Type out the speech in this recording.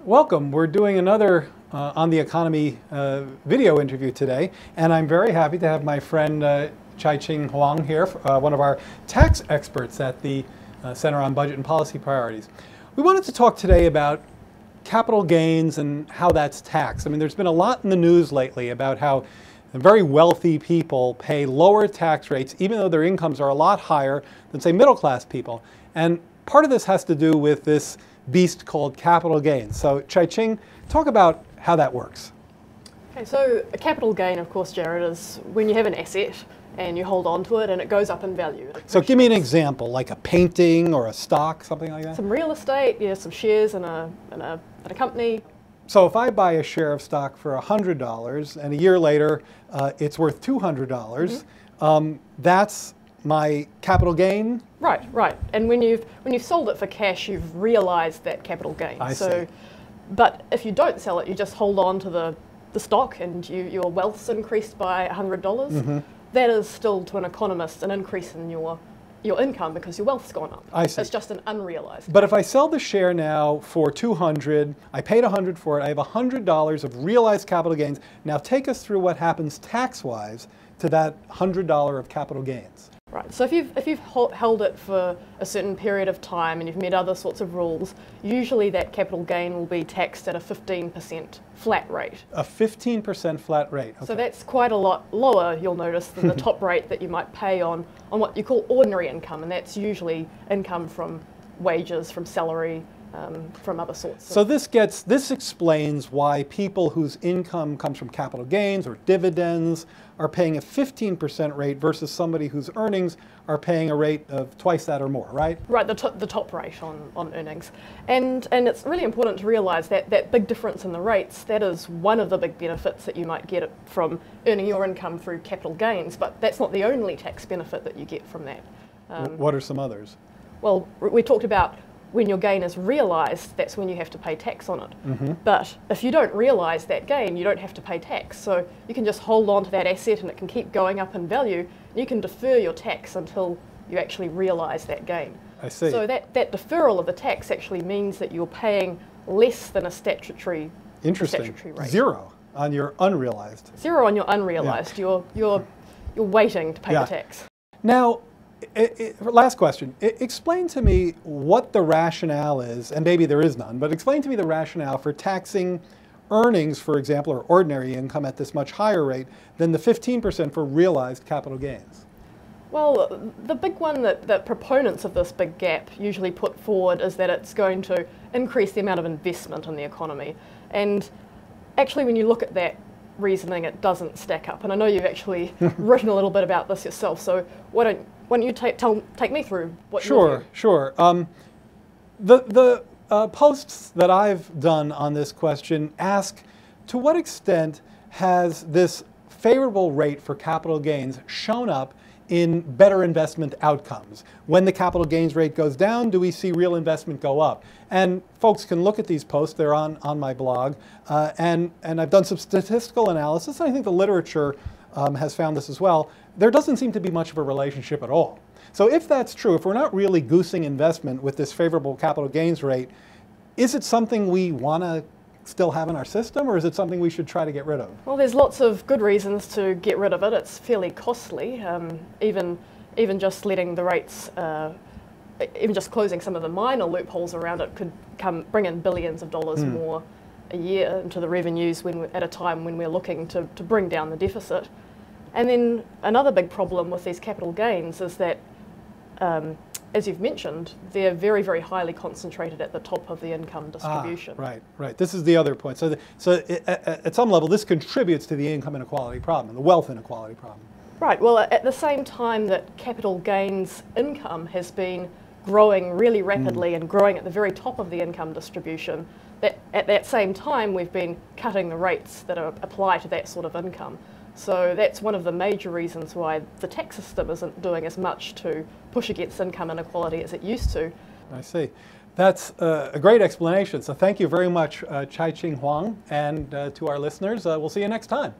Welcome. We're doing another On the Economy video interview today, and I'm very happy to have my friend Chye-Ching Huang here, one of our tax experts at the Center on Budget and Policy Priorities. We wanted to talk today about capital gains and how that's taxed. I mean, there's been a lot in the news lately about how very wealthy people pay lower tax rates, even though their incomes are a lot higher than, say, middle-class people. And part of this has to do with this beast called capital gains. So, Chye-Ching, talk about how that works. Okay, so a capital gain, of course, Jared, is when you have an asset and you hold on to it and it goes up in value. So give me an example, like a painting or a stock, something like that? Some real estate, yeah, some shares in a company. So if I buy a share of stock for $100 and a year later it's worth $200, that's my capital gain? Right. And when you've sold it for cash, you've realized that capital gain. I see. But if you don't sell it, you just hold on to the stock and your wealth's increased by $100. That is still, to an economist, an increase in your income because your wealth's gone up. I see. It's just an unrealized. But if I sell the share now for $200, I paid $100 for it, I have $100 of realized capital gains. Now take us through what happens tax-wise to that $100 of capital gains. Right, so if you've held it for a certain period of time and you've met other sorts of rules, usually that capital gain will be taxed at a 15% flat rate. A 15% flat rate. Okay. So that's quite a lot lower, you'll notice, than the top rate that you might pay on what you call ordinary income, and that's usually income from wages, from salary, from other sorts. So this explains why people whose income comes from capital gains or dividends are paying a 15% rate versus somebody whose earnings are paying a rate of twice that or more, right? Right, the top rate on earnings. And it's really important to realize that that big difference in the rates, that is one of the big benefits that you might get from earning your income through capital gains, but that's not the only tax benefit that you get from that. What are some others? Well, we talked about when your gain is realized, that's when you have to pay tax on it. But if you don't realize that gain, you don't have to pay tax. So you can just hold on to that asset and it can keep going up in value. And you can defer your tax until you actually realize that gain. I see. So that deferral of the tax actually means that you're paying less than a statutory rate. Zero on your unrealized. Zero on your unrealized. Yeah. You're waiting to pay the tax. Now, last question. Explain to me what the rationale is, and maybe there is none, but explain to me the rationale for taxing earnings, for example, or ordinary income at this much higher rate than the 15% for realized capital gains. Well, the big one that proponents of this big gap usually put forward is that it's going to increase the amount of investment in the economy. And actually, when you look at that reasoning, it doesn't stack up. And I know you've actually written a little bit about this yourself, so why don't you take me through what you do? Sure. The posts that I've done on this question ask, to what extent has this favorable rate for capital gains shown up in better investment outcomes? When the capital gains rate goes down, do we see real investment go up? And folks can look at these posts, they're on my blog, and I've done some statistical analysis, and I think the literature has found this as well. There doesn't seem to be much of a relationship at all. So if that's true, if we're not really goosing investment with this favorable capital gains rate, is it something we want to still have in our system, or is it something we should try to get rid of? Well, there's lots of good reasons to get rid of it. It's fairly costly. Even just letting the rates, even just closing some of the minor loopholes around it could bring in billions of dollars more a year into the revenues at a time when we're looking to bring down the deficit. And then another big problem with these capital gains is that, as you've mentioned, they're very, very highly concentrated at the top of the income distribution. Right. This is the other point. So at some level, this contributes to the income inequality problem, the wealth inequality problem. Right. Well, at the same time that capital gains income has been growing really rapidly and growing at the very top of the income distribution, at that same time we've been cutting the rates that apply to that sort of income. So that's one of the major reasons why the tax system isn't doing as much to push against income inequality as it used to. I see. That's a great explanation. So thank you very much, Chye-Ching Huang, and to our listeners, we'll see you next time.